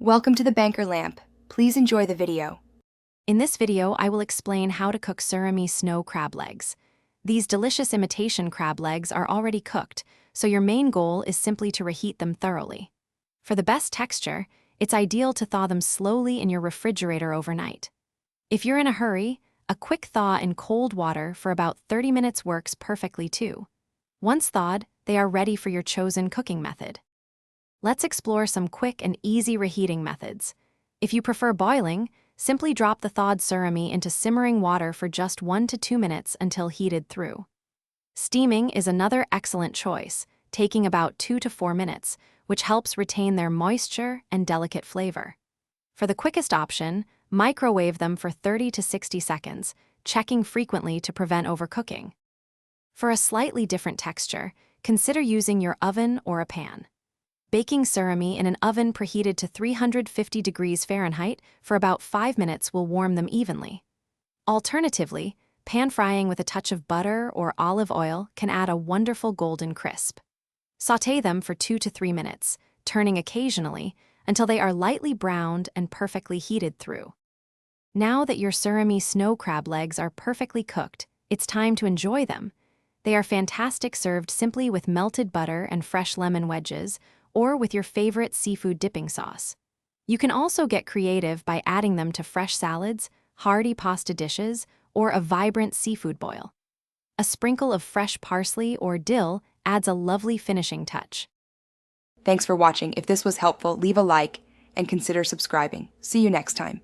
Welcome to the Banker Lamp. Please enjoy the video. In this video, I will explain how to cook surimi snow crab legs. These delicious imitation crab legs are already cooked, so your main goal is simply to reheat them thoroughly. For the best texture, it's ideal to thaw them slowly in your refrigerator overnight. If you're in a hurry, a quick thaw in cold water for about 30 minutes works perfectly too. Once thawed, they are ready for your chosen cooking method. Let's explore some quick and easy reheating methods. If you prefer boiling, simply drop the thawed surimi into simmering water for just 1 to 2 minutes until heated through. Steaming is another excellent choice, taking about 2 to 4 minutes, which helps retain their moisture and delicate flavor. For the quickest option, microwave them for 30 to 60 seconds, checking frequently to prevent overcooking. For a slightly different texture, consider using your oven or a pan. Baking surimi in an oven preheated to 350 degrees Fahrenheit for about 5 minutes will warm them evenly. Alternatively, pan frying with a touch of butter or olive oil can add a wonderful golden crisp. Sauté them for 2 to 3 minutes, turning occasionally until they are lightly browned and perfectly heated through. Now that your surimi snow crab legs are perfectly cooked, it's time to enjoy them. They are fantastic served simply with melted butter and fresh lemon wedges, or with your favorite seafood dipping sauce. You can also get creative by adding them to fresh salads, hearty pasta dishes, or a vibrant seafood boil. A sprinkle of fresh parsley or dill adds a lovely finishing touch. Thanks for watching. If this was helpful, leave a like and consider subscribing. See you next time.